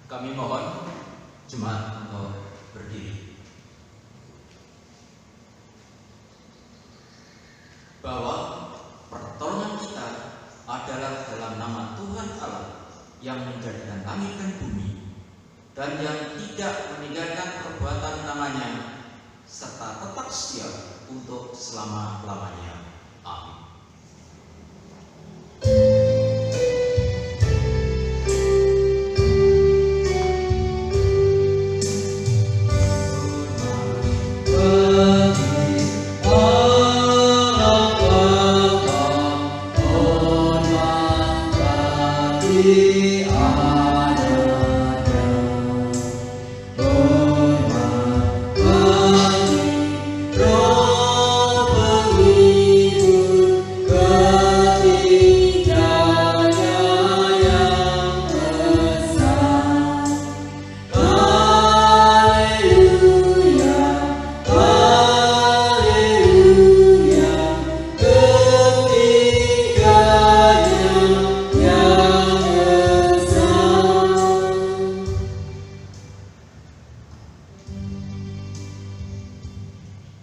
Kami mohon jemaat untuk berdiri. Bahwa pertolongan kita adalah dalam nama Tuhan Allah yang menjadikan langit dan bumi, dan yang tidak meninggalkan perbuatan tangannya, serta tetap setia untuk selama-lamanya. Amin.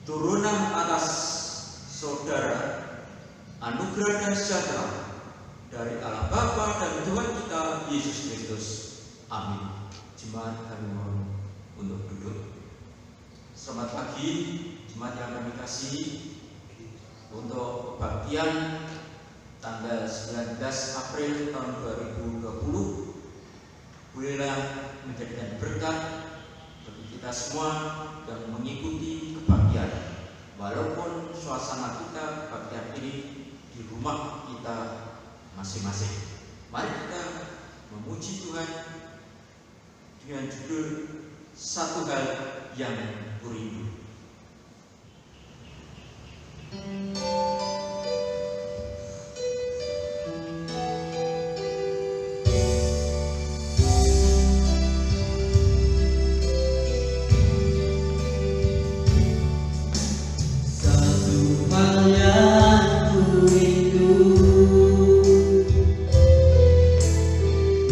Turunan atas saudara anugerah dan sejahtera dari Allah Bapa dan Tuhan kita Yesus Kristus. Amin. Jemaat kami mohon untuk duduk. Selamat pagi jemaat yang kami kasih. Untuk kebaktian tanggal 19 April tahun 2020 bolehlah menjadikan berkat bagi kita semua yang mengikuti kebaktian, walaupun suasana kita kebaktian ini di rumah kita masing-masing. Mari kita memuji Tuhan dengan judul Satu Hal yang Kurindu.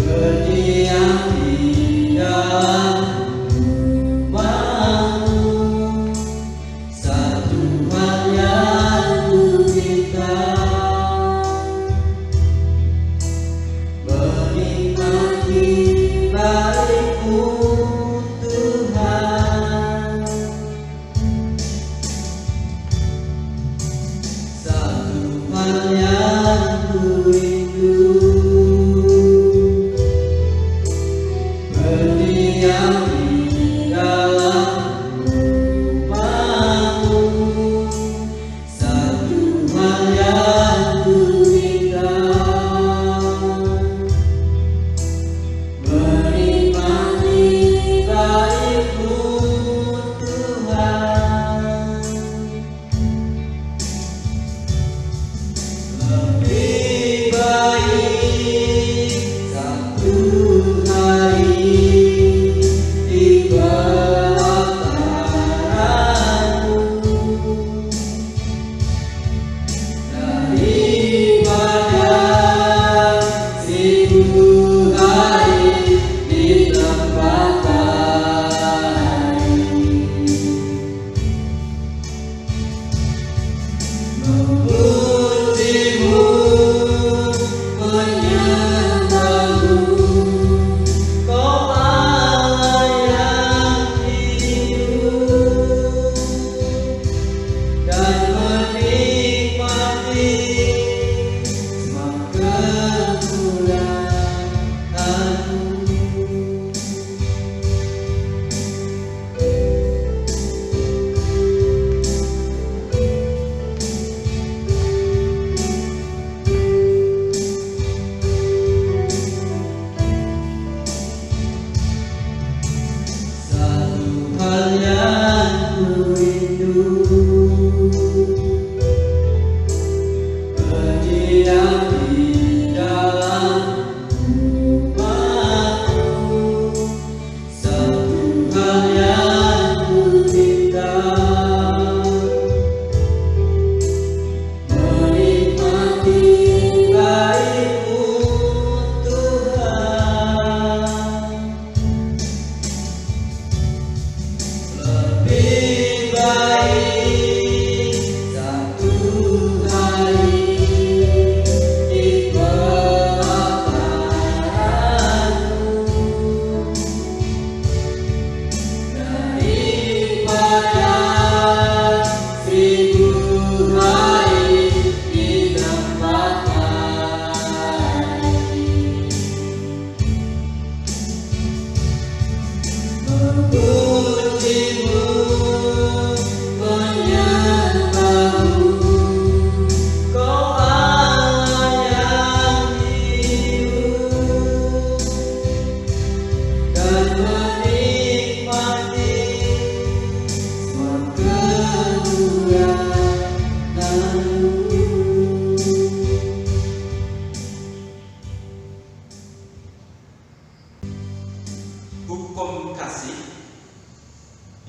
Berdiam di dalam rumahmu.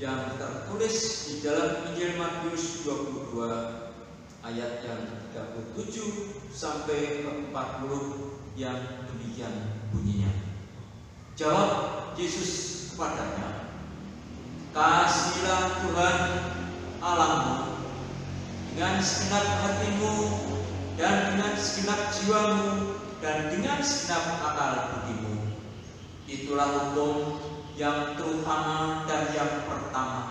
yang tertulis di dalam Injil Matius 22 ayat yang 37 sampai 40 yang demikian bunyinya. Jawab Yesus kepadanya, "Kasihilah Tuhan Allahmu dengan segenap hatimu dan dengan segenap jiwamu dan dengan segenap akal budimu. Itulah hukum yang terutama dan yang pertama.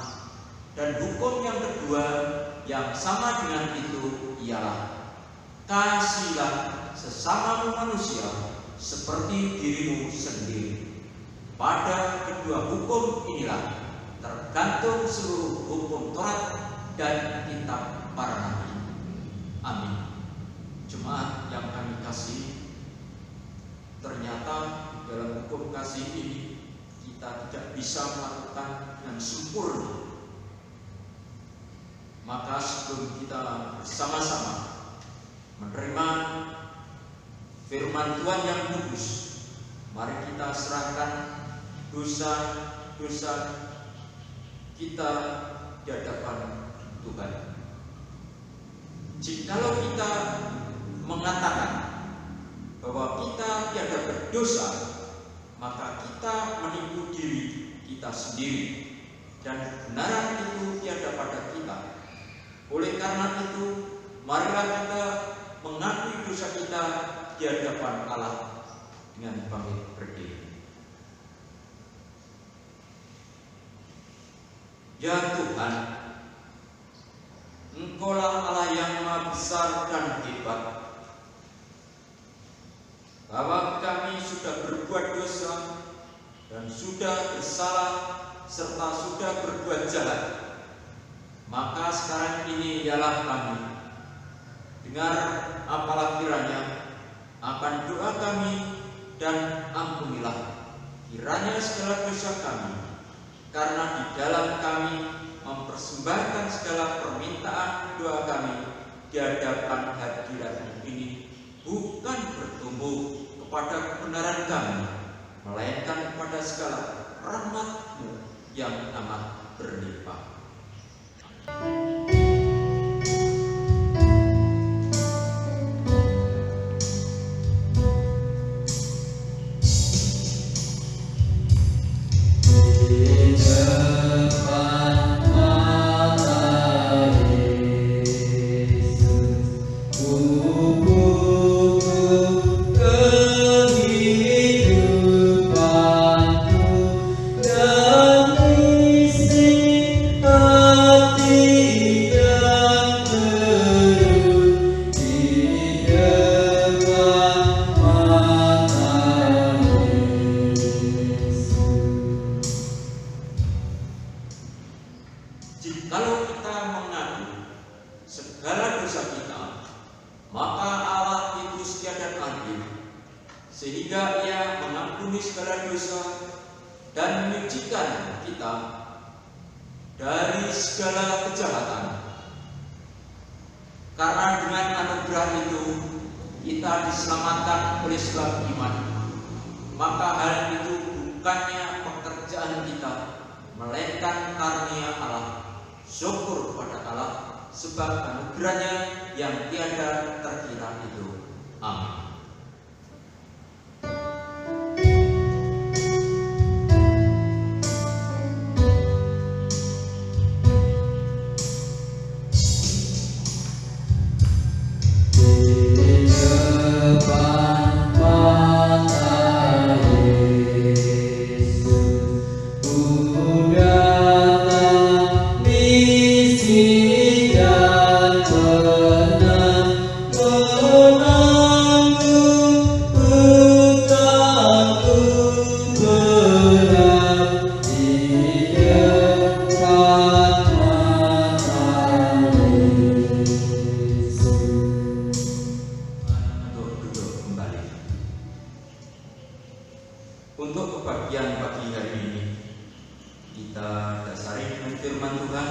Dan hukum yang kedua yang sama dengan itu ialah, kasihilah sesamamu manusia seperti dirimu sendiri. Pada kedua hukum inilah tergantung seluruh hukum Taurat dan kitab para nabi." Amin. Jemaat yang kami kasih, ternyata dalam hukum kasih ini kita tidak bisa melakukan dengan sempurna. Maka sebelum kita bersama-sama menerima firman Tuhan yang kudus, mari kita serahkan dosa-dosa kita di hadapan Tuhan. Jikalau kita mengatakan bahwa kita tiada berdosa, maka kita menipu diri kita sendiri dan kebenaran itu tiada pada kita. Oleh karena itu, marilah kita mengakui dosa kita di hadapan Allah dengan bangkit berdiri. Ya Tuhan, Engkaulah Allah yang Maha Besar dan Hebat, bahwa kami sudah berbuat dosa dan sudah bersalah serta sudah berbuat jahat. Maka sekarang ini ialah kami. Dengar apalah kiranya akan doa kami dan ampunilah kiranya segala dosa kami, karena di dalam kami mempersembahkan segala permintaan doa kami di hadapan hadirat-Mu ini bukan bertumbuh kepada kebenaran kami, melainkan kepada segala rahmat-Mu yang amat berlimpah. Jikalau kita mengadu segala dosa kita, maka Allah itu setia dan adil, sehingga Ia mengampuni segala dosa dan menyucikan kita dari segala kejahatan. Karena dengan anugerah itu kita diselamatkan oleh sebab iman. Maka hal itu bukannya pekerjaan kita, melainkan karunia Allah. Syukur kepada Allah sebab anugerahnya yang tiada terkira itu. Amin. Untuk kebahagiaan pagi hari ini, kita dasari dengan firman Tuhan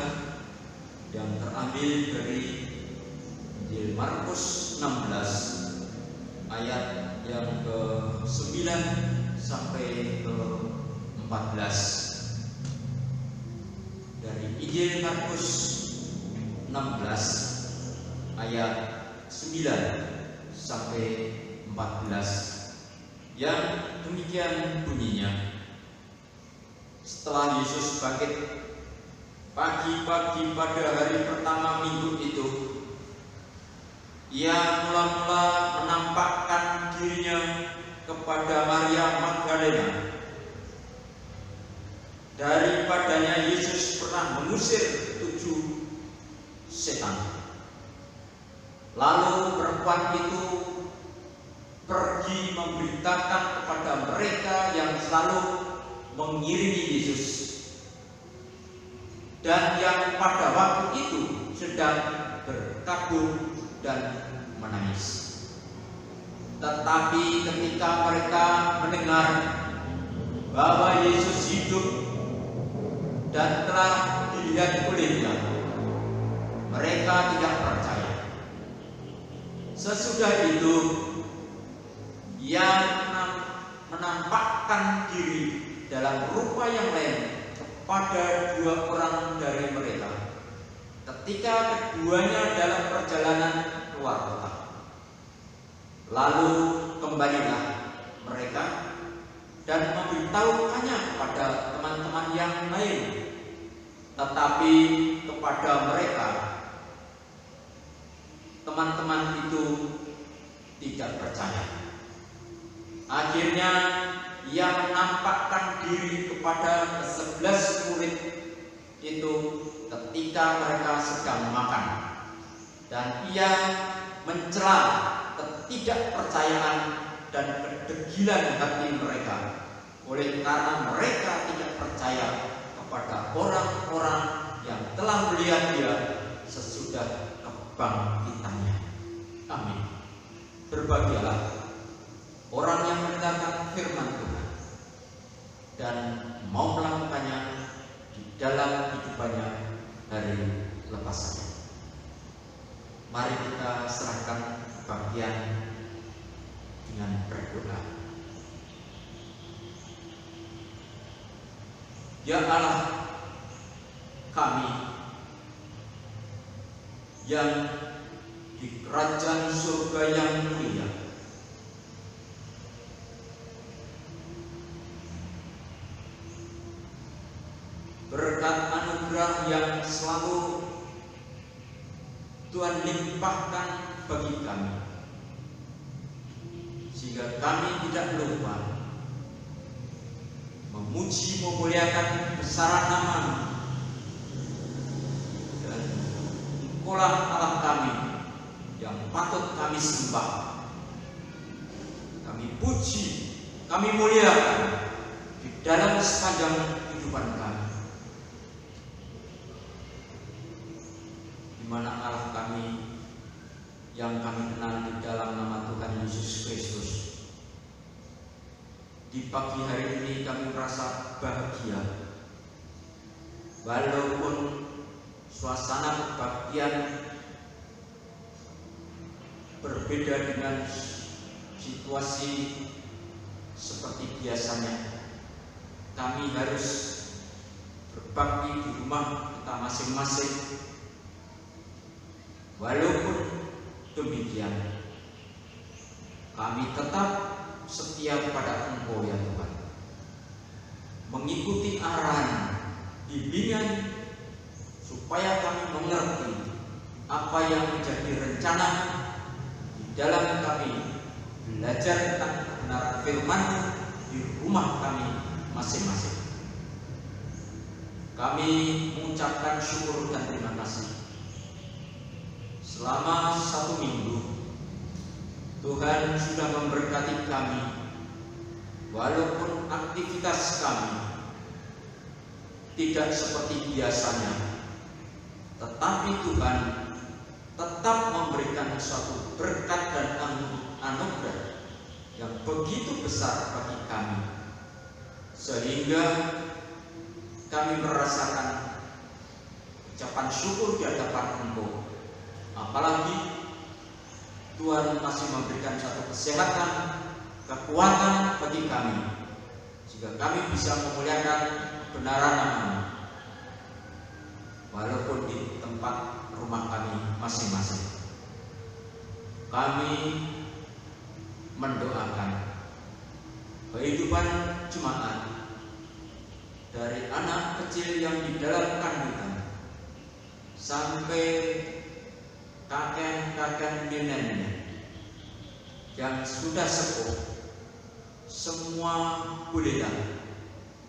yang terambil dari Injil Markus 16 ayat yang ke-9 sampai ke-14. Injil Markus 16 ayat 9 sampai 14 yang demikian bunyinya. Setelah Yesus bangkit pagi-pagi pada hari pertama minggu itu, Ia mula-mula menampakkan dirinya kepada Maria Magdalena. Daripadanya Yesus pernah mengusir 7 setan. Lalu perempuan itu pergi memberitakan kepada mereka yang selalu mengiringi Yesus dan yang pada waktu itu sedang berkabung dan menangis. Tetapi ketika mereka mendengar bahwa Yesus hidup dan telah dilihat olehnya, mereka tidak percaya. Sesudah itu Ia menampakkan diri dalam rupa yang lain kepada 2 orang dari mereka ketika keduanya dalam perjalanan keluar kota. Lalu kembalilah mereka dan memberitahukannya kepada teman-teman yang lain, tetapi kepada mereka teman-teman itu tidak percaya. Akhirnya Ia menampakkan diri kepada 11 murid itu ketika mereka sedang makan, dan Ia mencela ketidakpercayaan dan kedegilan hati mereka oleh karena mereka tidak percaya kepada orang-orang yang telah melihat Dia sesudah kebangkitannya. Amin. Berbahagialah orang yang mendengarkan firman Tuhan dan mau melakukannya di dalam hidupannya hari lepasannya. Mari kita serahkan kebahagiaan dengan berdoa. Ya Allah kami yang di kerajaan surga yang mulia, berkat anugerah yang selalu Tuhan limpahkan bagi kami, sehingga kami tidak lupa memuji memuliakan besaran nama-Mu, dan Engkaulah Allah kami yang patut kami sembah, kami puji, kami muliakan di dalam sepanjang kehidupan kami. Di mana Allah kami yang kami kenal di dalam nama Tuhan Yesus Kristus. Di pagi hari ini kami merasa bahagia, walaupun suasana kebaktian berbeda dengan situasi seperti biasanya. Kami harus berbakti di rumah kita masing-masing. Walaupun demikian, kami tetap setia kepada Engkau ya Tuhan, mengikuti arahan, bimbingan, supaya kami mengerti apa yang menjadi rencana di dalam kami belajar tentang kebenaran firman-Mu di rumah kami masing-masing. Kami mengucapkan syukur dan terima kasih. Selama 1 minggu Tuhan sudah memberkati kami, walaupun aktivitas kami tidak seperti biasanya, tetapi Tuhan tetap memberikan suatu berkat dan anugerah yang begitu besar bagi kami, sehingga kami merasakan ucapan syukur di hadapan Engkau. Apalagi Tuhan masih memberikan satu kesehatan, kekuatan bagi kami, sehingga kami bisa memuliakan kebenaran nama-Mu. walaupun di tempat rumah kami masing-masing. Kami mendoakan kehidupan jemaat dari anak kecil yang di dalam kandungan sampai kakek-kakek neneknya yang sudah sepuh, semua bolehlah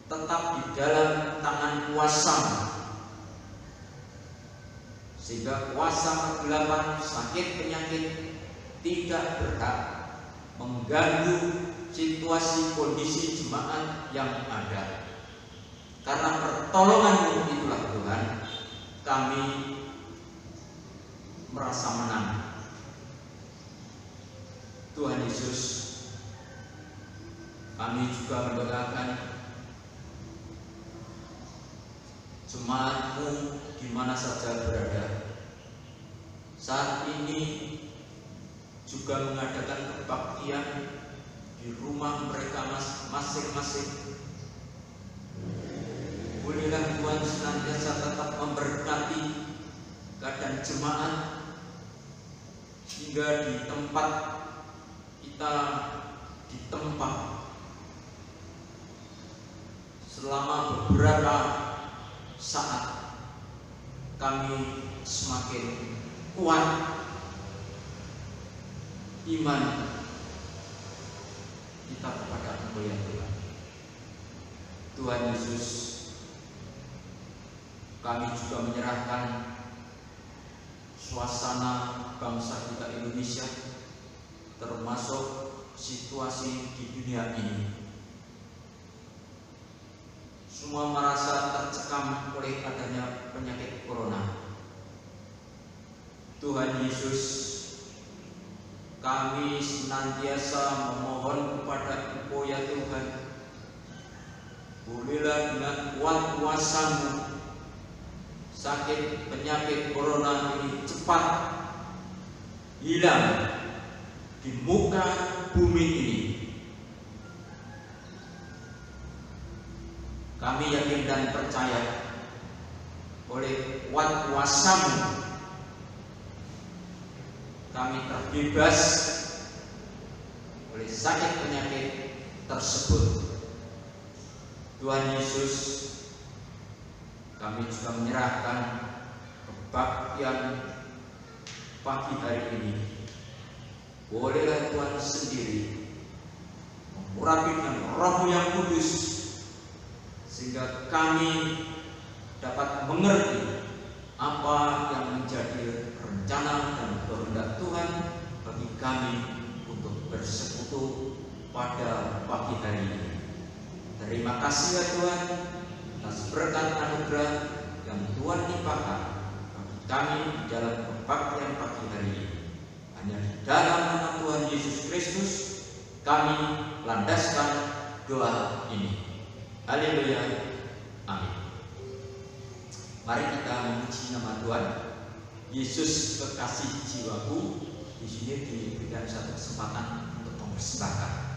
tetap di dalam tangan kuasa, sehingga kuasa kegelapan, sakit, penyakit tidak berhak mengganggu situasi kondisi jemaat yang ada. Karena pertolongan-Mu itulah Tuhan, kami merasa menang. Tuhan Yesus, kami juga mendoakan jemaat-Mu di mana saja berada. Saat ini juga mengadakan kebaktian di rumah mereka masing-masing. Bolehlah Tuhan senantiasa tetap memberkati keadaan jemaat, hingga di tempat kita ditempa selama beberapa saat, kami semakin kuat iman kita kepada Engkau ya Tuhan. Tuhan Yesus, kami juga menyerahkan suasana bangsa kita Indonesia, termasuk situasi di dunia ini. Semua merasa tercekam oleh adanya penyakit corona. Tuhan Yesus, kami senantiasa memohon kepada Engkau ya Tuhan, bolehlah dengan kuat kuasa-Mu sakit penyakit corona ini cepat hilang di muka bumi ini. Kami yakin dan percaya oleh kuat kuasa-Mu kami terbebas oleh sakit penyakit tersebut. Tuhan Yesus, kami juga menyerahkan kebaktian pagi hari ini. Bolehlah Tuhan sendiri mengurapi dengan Roh-Mu yang kudus, sehingga kami dapat mengerti apa yang menjadi rencana dan kehendak Tuhan bagi kami untuk bersekutu pada pagi hari ini. Terima kasih ya Tuhan atas berkat anugerah yang Tuhan limpahkan bagi kami di dalam kebaktian pagi hari ini. Hanya di dalam nama Tuhan Yesus Kristus kami landaskan doa ini. Haleluya, amin. Mari kita memuji nama Tuhan. Yesus kekasih jiwaku, di sini diberikan satu kesempatan untuk mempersembahkan.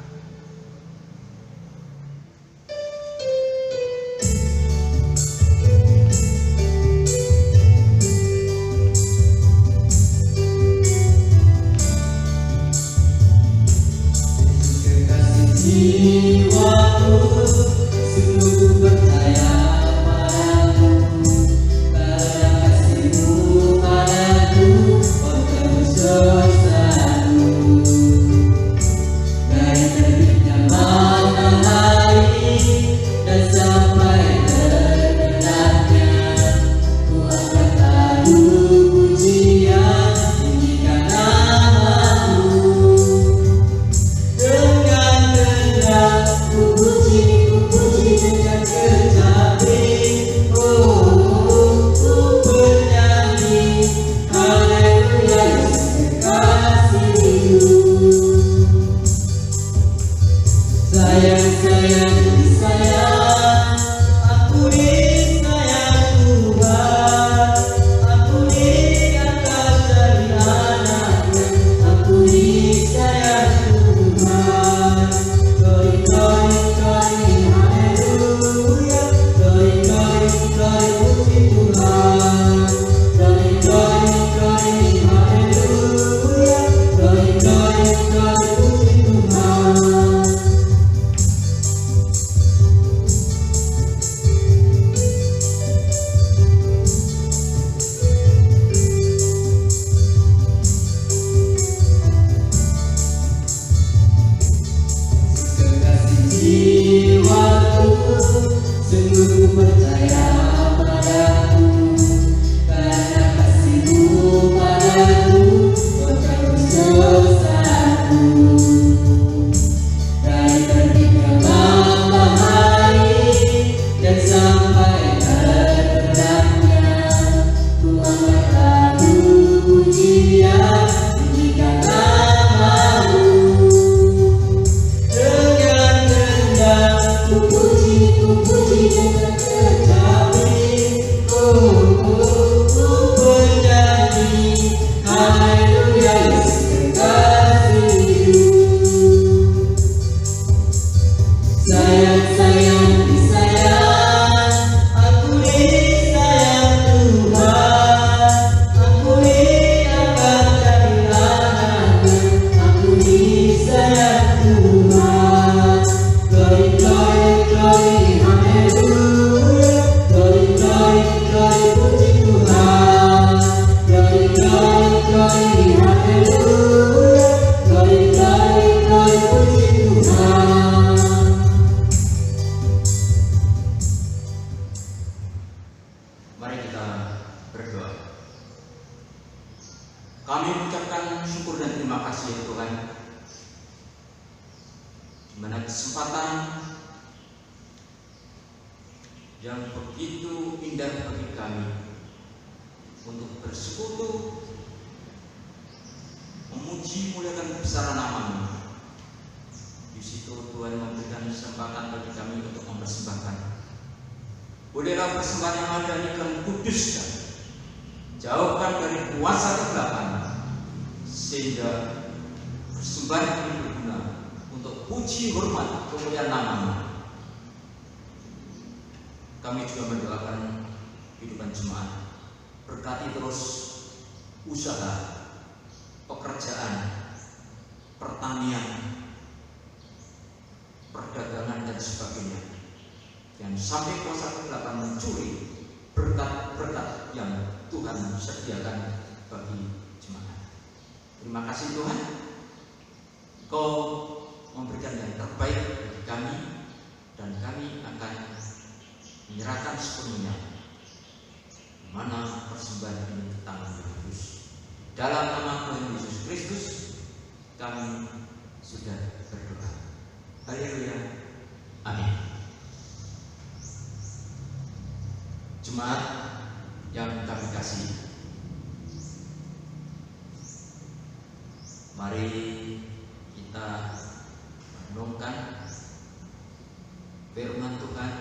Tuhan. jiwaku, sungguh percaya padaku, karena kasih-Mu padaku, Kau tebus dosaku. Dari terbitnya matahari dan sampai terbenamnya, ku angkat lagu pujian, pujikan nama-Mu. Dengan rendah ku puji dengan kecapi, ku bernyanyi, haleluya Yesus kekasihku. Sayang, disayang, aku disayang Tuhan, aku akan jadi anaknya, aku disayang Tuhan. Glory, glory, glory, haleluya, glory, glory, glory, puji Tuhan. Glory, glory, glory, haleluya, glory, glory, glory, puji Tuhan. Mari kita berdoa. Kami mengucapkan syukur dan terima kasih ya Tuhan, di mana kesempatan yang begitu indah bagi kami untuk bersekutu, memuji muliakan besar nama-Mu. Di situ Tuhan memberikan kesempatan bagi kami untuk mempersembahkan. Bolehlah persembahan yang ada ini kami kuduskan, jauhkan dari kuasa kegelapan, sehingga persembahan ini berguna untuk puji hormat kemuliaan nama-Mu. Kami juga mendoakan kehidupan jemaat, berkati terus usaha, pekerjaan, pertanian, perdagangan dan sebagainya, yang sampai kuasa kegelapan mencuri berkat-berkat yang Tuhan sediakan bagi jemaat. Terima kasih Tuhan, Kau memberikan yang terbaik bagi kami, dan kami akan menyerahkan sepenuhnya mana persembahan ini ke tangan Yesus. Dalam nama Tuhan Yesus Kristus kami sudah berdoa. Haleluya. Amin. Jemaat yang kami kasih, mari kita renungkan firman Tuhan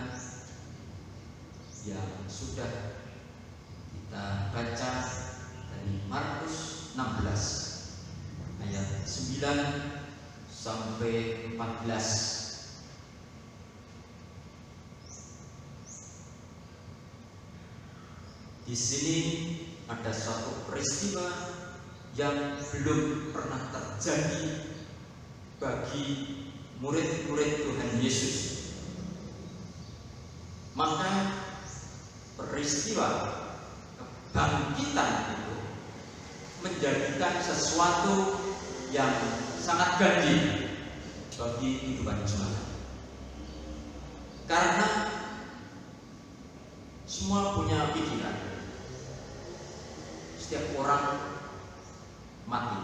yang sudah kita baca dari Markus 16 ayat 9 sampai 14. Di sini ada suatu peristiwa yang belum pernah terjadi bagi murid-murid Tuhan Yesus. Maka peristiwa kebangkitan itu menjadikan sesuatu yang sangat ganjil bagi kehidupan jemaat. Karena semua punya pikiran. Setiap orang mati,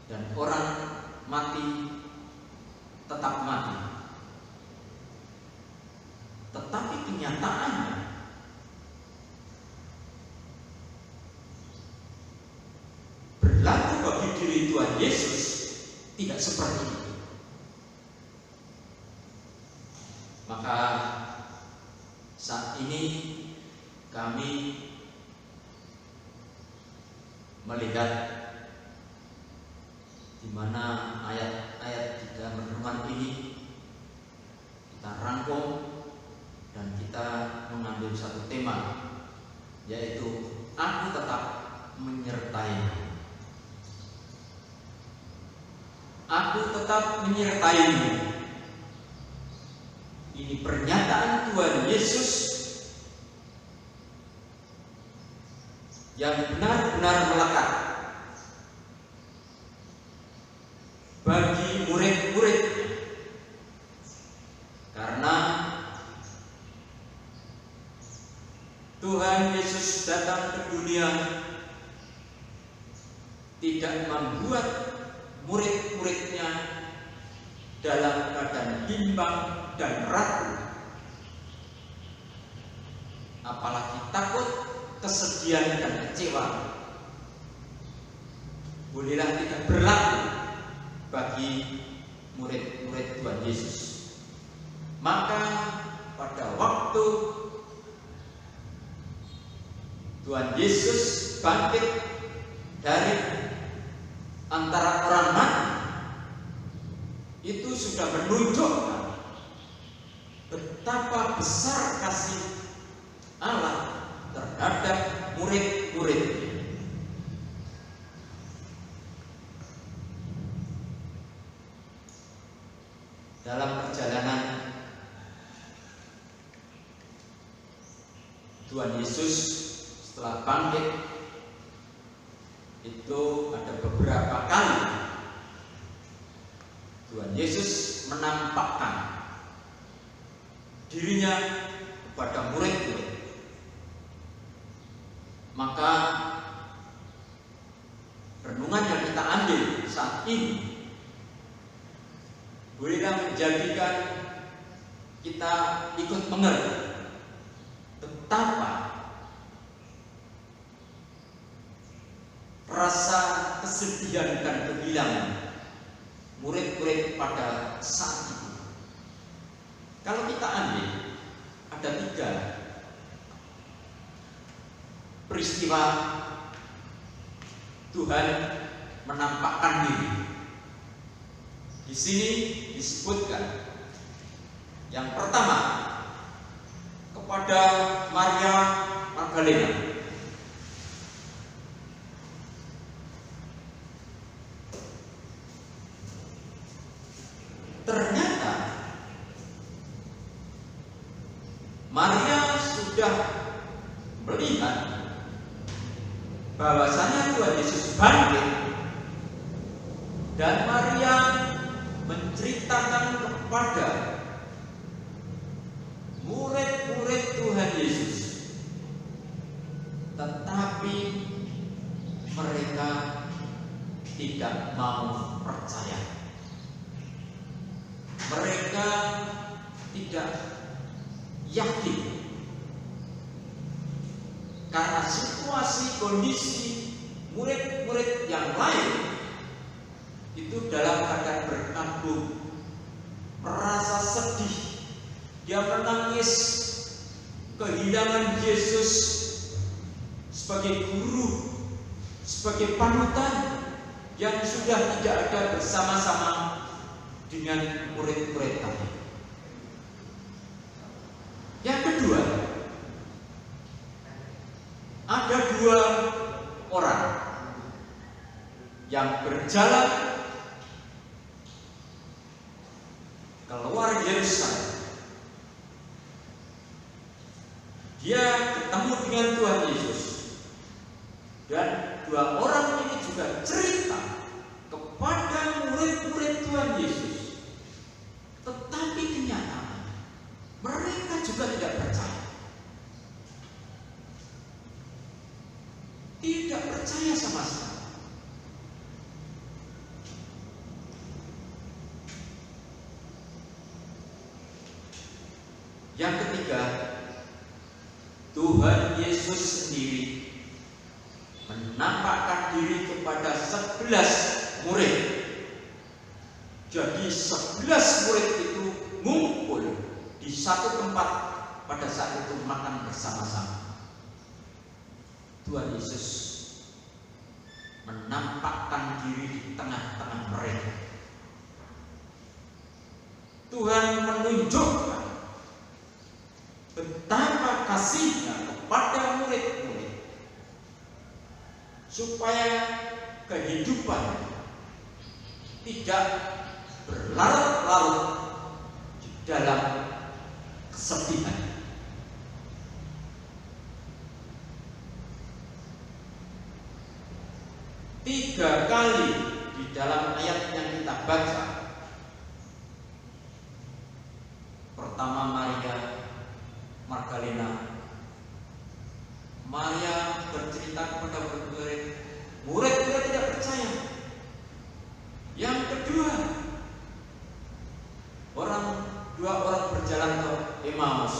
dan orang mati tetap mati. Tetapi kenyataannya berlaku bagi diri Tuhan Yesus tidak seperti itu. Maka saat ini kami melihat di mana ayat-ayat di dalam renungan ini kita rangkum dan kita mengambil satu tema, yaitu aku tetap menyertai-Mu. Aku tetap menyertai-Mu. Ini pernyataan Tuhan Yesus yang benar-benar melekat bagi murid-murid Yesus datang ke dunia tidak membuat murid-muridnya dalam keadaan bimbang dan ragu, apalagi takut, kesedihan dan kecewa, bolehlah tidak berlaku bagi murid-murid Tuhan Yesus. Maka pada waktu Tuhan Yesus bangkit dari antara orang mati, itu sudah menunjukkan betapa besar kasih Allah terhadap murid-muridnya. Dalam perjalanan Tuhan Yesus setelah bangkit itu ada beberapa kali Tuhan Yesus menampakkan dirinya kepada murid-murid. Maka renungan yang kita ambil saat ini bolehlah menjadikan kita ikut mengerti betapa rasa kesedihan dan kehilangan murid-murid pada saat itu. Kalau kita ambil, ada 3 peristiwa Tuhan menampakkan diri. Di sini disebutkan yang pertama kepada Maria Magdalena. Ternyata Maria sudah melihat bahwasanya Tuhan Yesus bangkit, dan Maria menceritakan kepada murid-murid Tuhan Yesus, tetapi mereka tidak mau percaya. Mereka tidak yakin karena situasi kondisi murid-murid yang lain itu dalam keadaan berkabung, merasa sedih, dia menangis kehilangan Yesus sebagai guru, sebagai panutan yang sudah tidak ada bersama-sama dengan murid-murid tadi. Yang kedua, ada 2 orang yang berjalan keluar Yerusalem. Dia ketemu dengan Tuhan Yesus, dan 2 orang ini juga cerita kepada murid-murid Tuhan Yesus. Tetapi kenyataan mereka juga tidak percaya. Tidak percaya sama sekali. Yang ketiga, Tuhan Yesus sendiri menampakkan diri kepada 11 murid. Jadi 11 murid itu ngumpul di satu tempat pada saat itu makan bersama-sama. Tuhan Yesus menampakkan diri di tengah-tengah mereka. Tuhan menunjukkan betapa kasihnya kepada murid-murid, supaya kehidupan tidak berlarut-larut di dalam kesedihan. Tiga kali di dalam ayat yang kita baca, pertama Maria Magdalena, Maria Emmaus.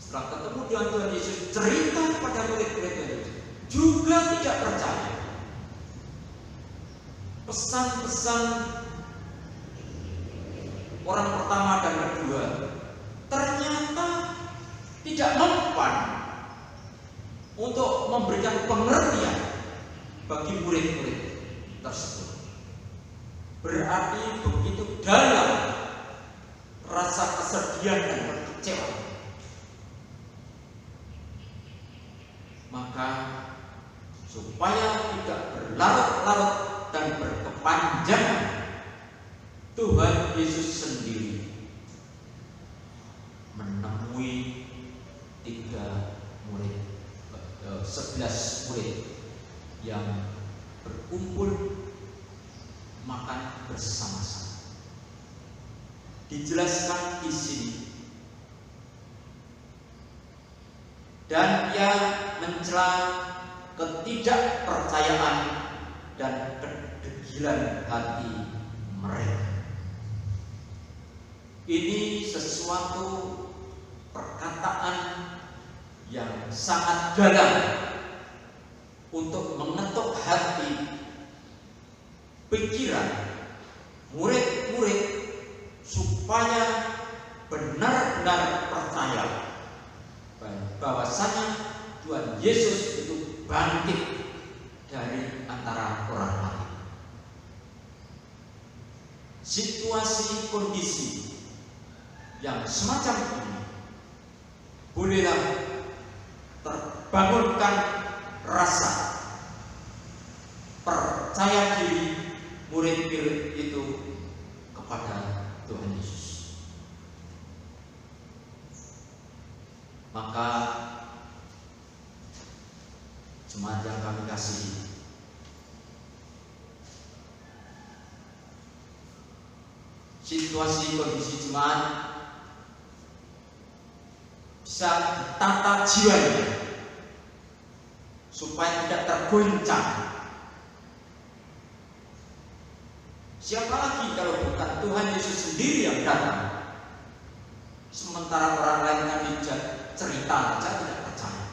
Setelah ketemu dengan Tuhan Yesus, cerita kepada murid-muridnya juga tidak percaya. Pesan-pesan orang pertama dan kedua ternyata tidak mempan untuk memberikan pengertian bagi murid-murid tersebut. Berarti begitu dalam rasa kesedihan dan kekecewaan. Maka supaya tidak berlarut-larut dan berkepanjangan, Tuhan Yesus sendiri menemui 11 murid yang berkumpul makan bersama-sama. Dijelaskan di sini, dan ia mencela ketidakpercayaan dan kedegilan hati mereka. Ini sesuatu perkataan yang sangat dalam untuk mengetuk hati, pikiran murid-murid supaya benar-benar percaya bahwasanya Tuhan Yesus itu bangkit dari antara orang mati. Situasi kondisi yang semacam ini bolehlah terbangunkan rasa percaya diri murid-murid itu kepada Tuhan Yesus. Maka jemaat yang kami kasihi, situasi kondisi jemaat bisa ditata jiwanya supaya tidak tergoncang. Siapa lagi kalau bukan Tuhan Yesus sendiri yang datang? Sementara orang lain kan cerita saja tidak percaya.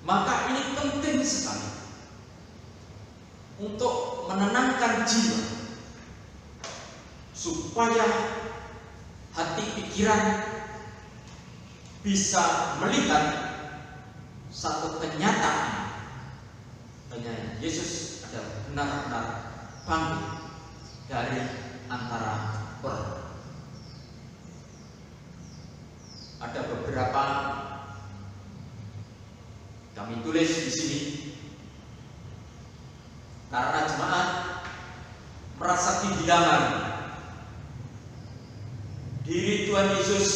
Maka ini penting sekali untuk menenangkan jiwa supaya hati pikiran bisa melihat satu kenyataan bahwa Yesus adalah benar-benar bangkit dari antara orang. Ada beberapa kami tulis di sini karena jemaat merasa kehilangan diri Tuhan Yesus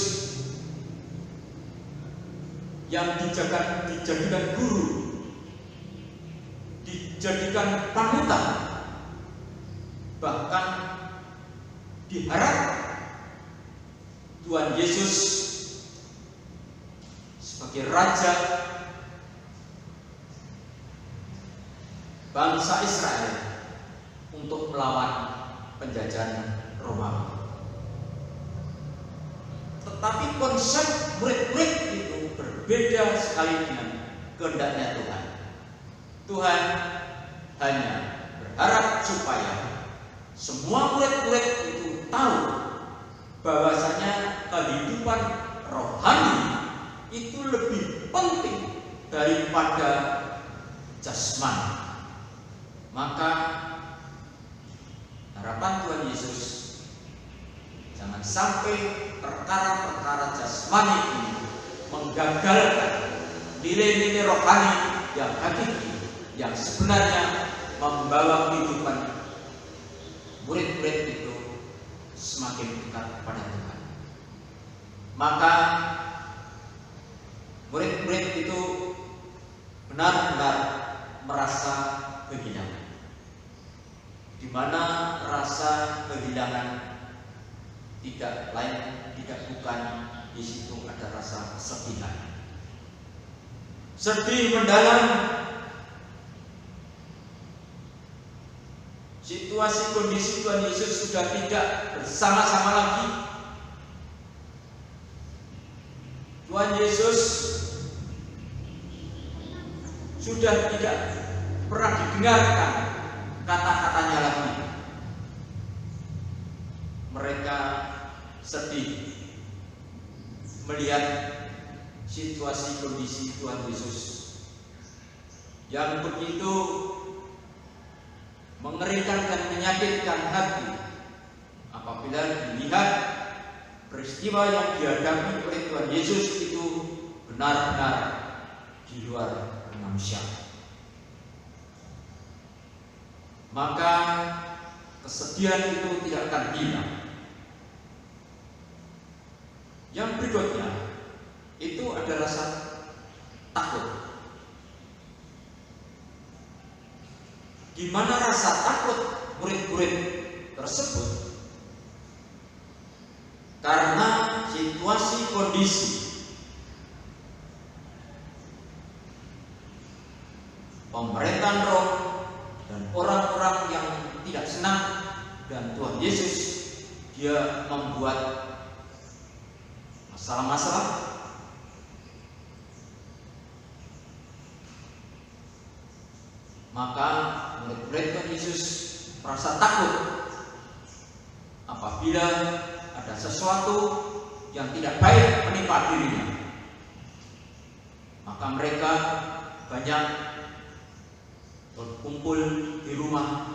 yang dijadikan guru, dijadikan panutan, bahkan diharap Tuhan Yesus sebagai Raja bangsa Israel untuk melawan penjajahan Romawi. Tetapi konsep murid-murid itu berbeda sekali dengan kehendaknya Tuhan. Tuhan hanya berharap supaya semua murid-murid itu tahu bahwasanya kehidupan rohani itu lebih penting daripada jasmani. Maka harapan Tuhan Yesus jangan sampai perkara-perkara jasmani ini menggagalkan nilai-nilai rohani yang hakiki, yang sebenarnya membawa kehidupan murid-murid itu semakin dekat kepada Tuhan. Maka murid-murid itu benar-benar merasa kehilangan, di mana rasa kehilangan tidak lain, tidak bukan di situ ada rasa kesedihan, sedih mendalam. Situasi kondisi Tuhan Yesus sudah tidak bersama-sama lagi. Tuhan Yesus sudah tidak pernah didengarkan kata-katanya lagi. Mereka sedih melihat situasi kondisi Tuhan Yesus yang begitu mengerikan dan menyakitkan hati apabila dilihat peristiwa yang dihadapi oleh Tuhan Yesus itu benar-benar di luar manusia. Maka kesedihan itu tidak akan hilang. Yang berikutnya itu ada rasa takut. Di mana rasa takut murid-murid tersebut? Karena situasi kondisi pemerintahan Rom dan orang-orang yang tidak senang dan Tuhan Yesus, dia membuat masalah-masalah. Maka murid-murid Tuhan Yesus merasa takut apabila ada sesuatu yang tidak baik menimpa dirinya. Maka mereka banyak berkumpul di rumah.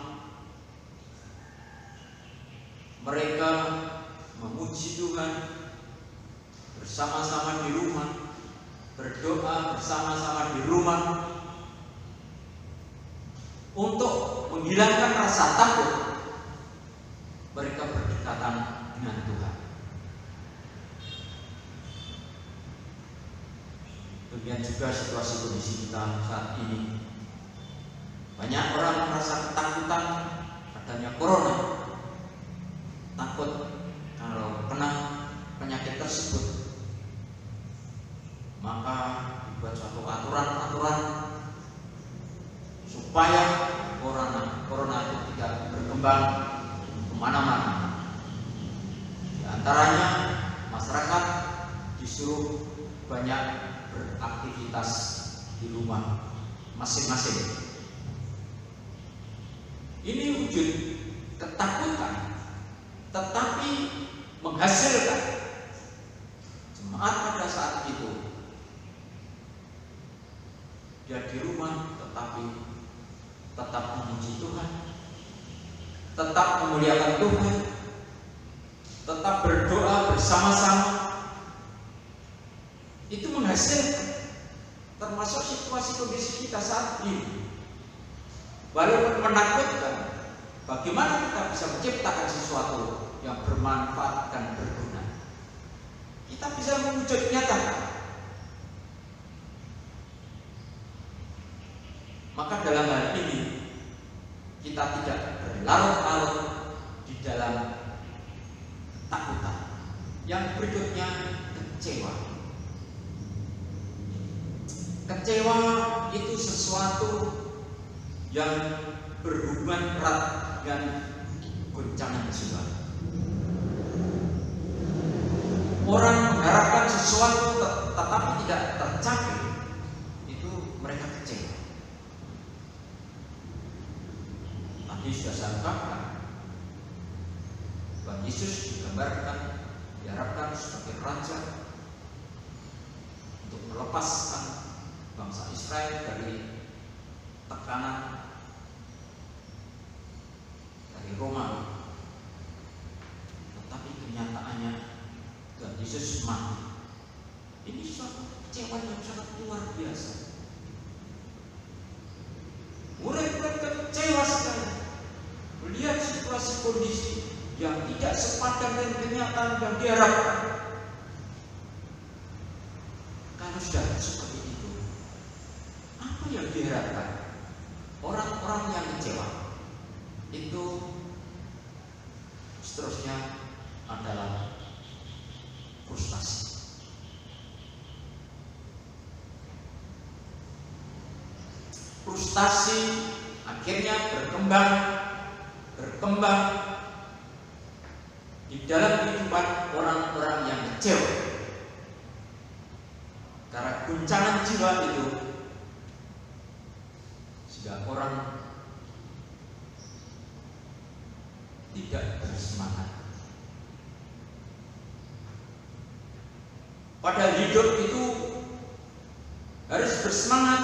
Mereka memuji Tuhan bersama-sama di rumah, berdoa bersama-sama di rumah untuk menghilangkan rasa takut. Mereka berdekatan dengan Tuhan. Demikian juga situasi kondisi kita saat ini. Banyak orang merasa ketakutan adanya corona, takut kalau kena penyakit tersebut. Maka dibuat suatu aturan-aturan supaya corona itu tidak berkembang kemana-mana. Di antaranya masyarakat disuruh banyak beraktivitas di rumah masing-masing. Ini wujud ketakutan, tetapi menghasilkan jemaat pada saat itu. Dia di rumah tetapi tetap memuji Tuhan, tetap memuliakan Tuhan, tetap berdoa bersama-sama. Itu menghasilkan, termasuk situasi kondisi kita saat ini. Walaupun menakutkan, bagaimana kita bisa menciptakan sesuatu yang bermanfaat dan berguna? Kita bisa mewujud nyatakan. Maka dalam hal ini kita tidak berlarut-larut di dalam ketakutan. Yang berikutnya kecewa. Kecewa itu sesuatu yang berhubungan erat dengan goncangan jiwa. Orang mengharapkan sesuatu tetapi tidak tercapai, itu mereka kecewa. Tadi sudah saya ungkapkan, Tuhan Yesus digambarkan, diharapkan sebagai raja untuk melepaskan bangsa Israel dari tekanan dari Romawi. Tetapi kenyataannya Tuhan Yesus mati. Ini suatu kecewaan yang sangat luar biasa. Murid-murid kecewa sekali melihat situasi kondisi yang tidak sepadan dengan kenyataan yang diharapkan. Kalau sudah seperti itu, apa yang diharapkan? Orang-orang yang kecewa itu seterusnya adalah frustasi. Frustasi akhirnya berkembang di dalam kehidupan orang-orang yang kecewa. guncangan jiwa itu, sehingga orang tidak bersemangat. Padahal hidup itu harus bersemangat.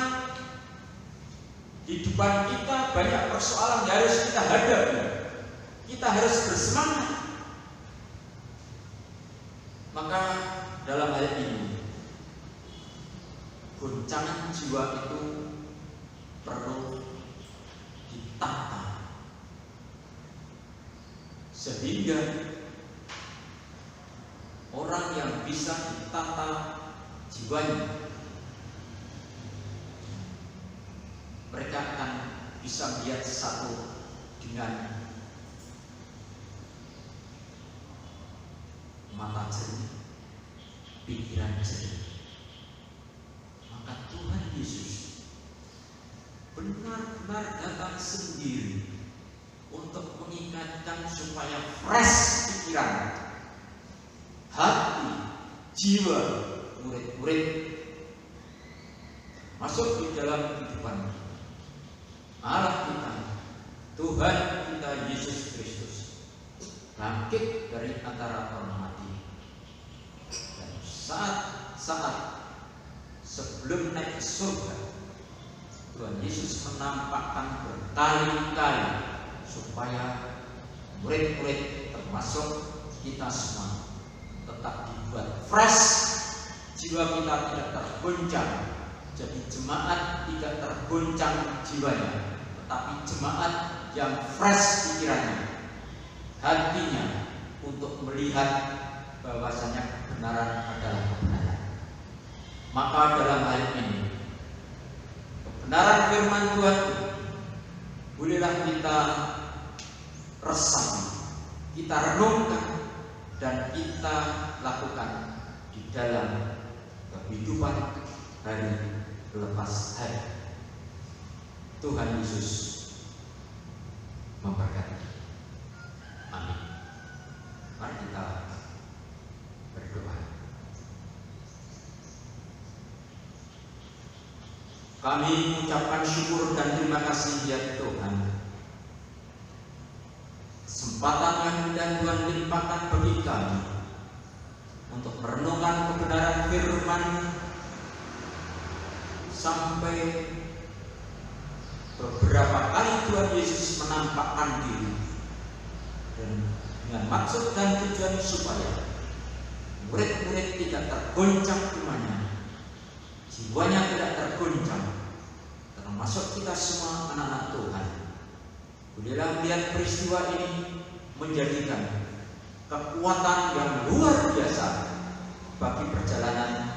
Kehidupan kita banyak persoalan yang harus kita hadapi. Kita harus bersemangat. Maka dalam hal ini, guncangan jiwa itu perlu ditata sehingga orang yang bisa ditata jiwanya, mereka akan bisa melihat satu dengan mata jernih, pikiran jernih. Maka Tuhan Yesus benar-benar datang sendiri untuk mengingatkan supaya fresh pikiran, hati, jiwa murid-murid masuk di dalam kehidupan Allah kita, Tuhan kita Yesus Kristus, bangkit dari antara orang mati. Dan saat sebelum naik ke surga, Tuhan Yesus menampakkan berkali-kali supaya murid-murid termasuk kita semua tetap dibuat fresh, jiwa kita tidak tergoncang. Jadi jemaat tidak tergoncang jiwanya, tetapi jemaat yang fresh pikirannya, hatinya, untuk melihat bahwasanya kebenaran adalah kebenaran. Maka dalam hal ini, kebenaran firman Tuhan bolehlah kita resapi, kita renungkan, dan kita lakukan di dalam kehidupan hari lepas hari. Tuhan Yesus memberkati. Amin. Mari kita berdoa. Kami mengucapkan syukur dan terima kasih ya Tuhan, kesempatan yang dan Tuhan limpahkan bagi kami untuk merenungkan kebenaran firman sampai beberapa kali Tuhan Yesus menampakkan diri, dan dengan maksud dan tujuan supaya murid-murid tidak tergoncang imannya, jiwanya tidak tergoncang, termasuk kita semua anak-anak Tuhan. Bolehlah melihat peristiwa ini menjadikan kekuatan yang luar biasa bagi perjalanan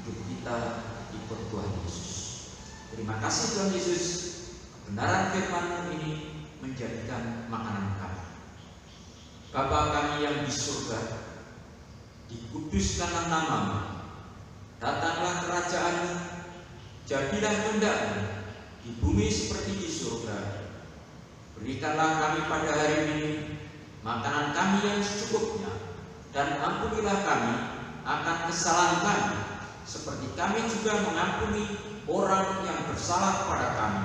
hidup kita ikut Tuhan Yesus. Terima kasih Tuhan Yesus, kebenaran firman-Mu ini menjadikan makanan kami. Bapa kami yang di surga, dikuduskanlah nama-Mu, datanglah kerajaan-Mu, jadilah kehendak-Mu di bumi seperti di surga. Berikanlah kami pada hari ini makanan kami yang secukupnya, dan ampunilah kami akan kesalahan kami, seperti kami juga mengampuni orang yang bersalah kepada kami.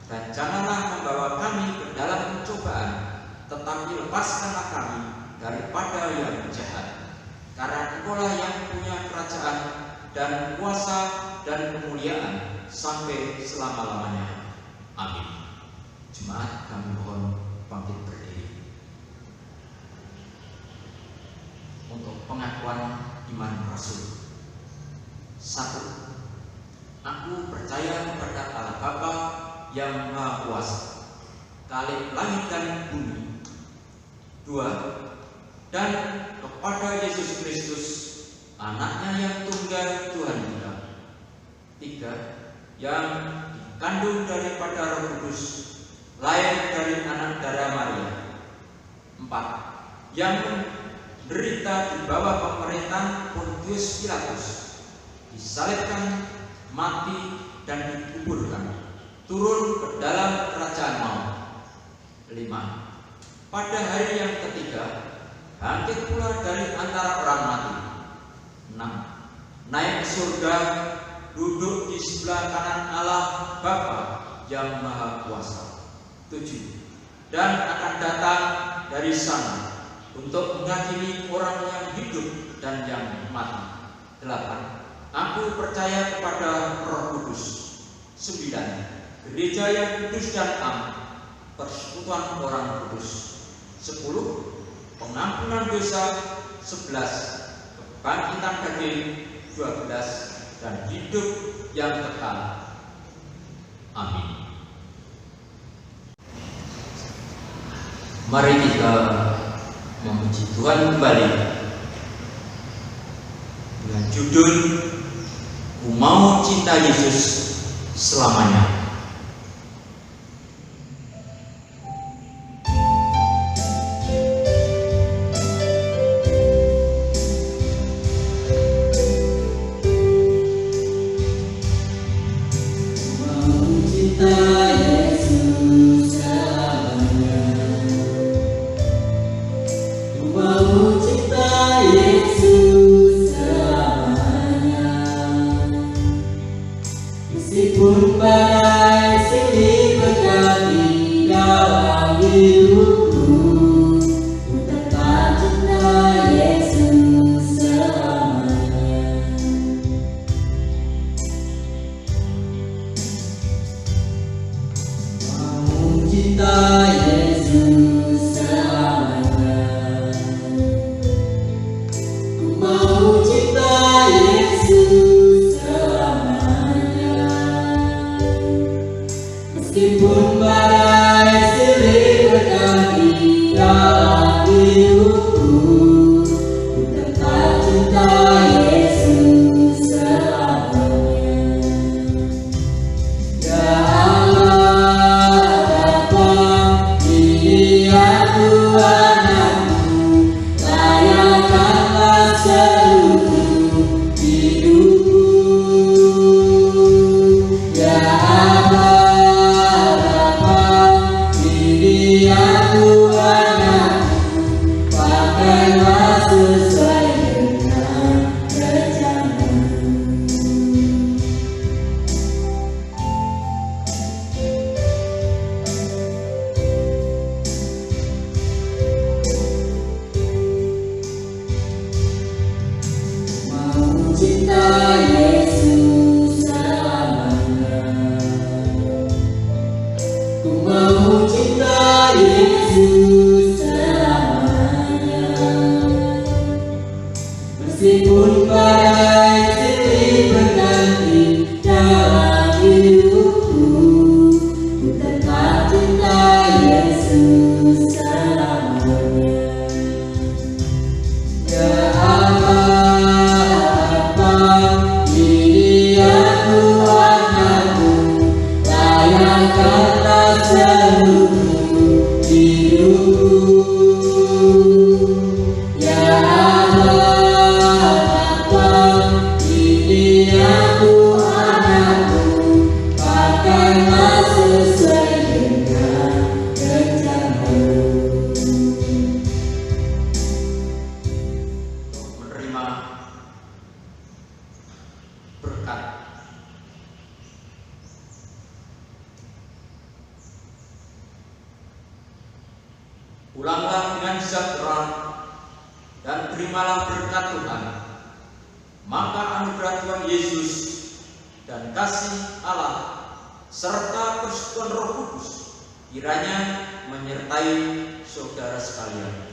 Dan janganlah membawa kami ke dalam pencobaan, tetapi lepaskanlah kami daripada yang jahat. Karena Engkau-lah yang punya kerajaan dan kuasa dan kemuliaan sampai selama-lamanya. Amin. Jemaat, kami mohon bangkit berdiri untuk pengakuan iman Rasul. 1. Aku percaya kepada Allah Bapa yang Maha Kuasa, Khalik langit dan bumi. 2. Dan kepada Yesus Kristus, Anaknya yang tunggal Tuhan kita. 3. Yang dikandung daripada Roh Kudus, lahir dari anak darah Maria. 4. Yang menderita di bawah pemerintahan Pontius Pilatus, disalibkan, mati, dan dikuburkan, turun ke dalam kerajaan maut. 5. Pada hari yang ketiga, bangkit pula dari antara orang mati. 6. Naik ke surga, duduk di sebelah kanan Allah Bapa yang Maha Kuasa. 7. Dan akan datang dari sana untuk menghakimi orang yang hidup dan yang mati. 8. Aku percaya kepada Roh Kudus. 9. Gereja yang kudus dan am, persekutuan orang kudus. 10. Pengampunan dosa. 11. Kebangkitan daging. 12. Dan hidup yang kekal. Amin. Mari kita memuji Tuhan kembali dengan judul Ku Mau Cinta Yesus Selamanya. Meskipun badai silih berganti dalam hidupku, ku tetap cinta Yesus selamanya. Mau cinta Yesus selamanya. Ku mau cinta Yesus selamanya. Meskipun badai silih berganti dalam hidupku, ku tetap cinta Yesus selamanya. Ya Allah Bapa, ini aku anakmu, layakkanlah seluruh hidupku. Ya Allah aku anakmu, pakailah sesuai dengan rencana-Mu. Mau cinta Yesus selamanya. Ku mau cinta Yesus selamanya. Meskipun badai silih berganti dalam hidupku, ku tetap cinta Yesus selamanya. Ya Allah Bapa, ini aku anakmu, layakkanlah seluruh hidupku. Ya Allah Bapa, ini aku anakmu, pakailah sesuai dengan rencana-Mu. Menerima berkat. Pulanglah dengan sejahtera dan terimalah berkat Tuhan. Maka anugerah Tuhan Yesus dan kasih Allah serta persekutuan Roh Kudus kiranya menyertai saudara sekalian.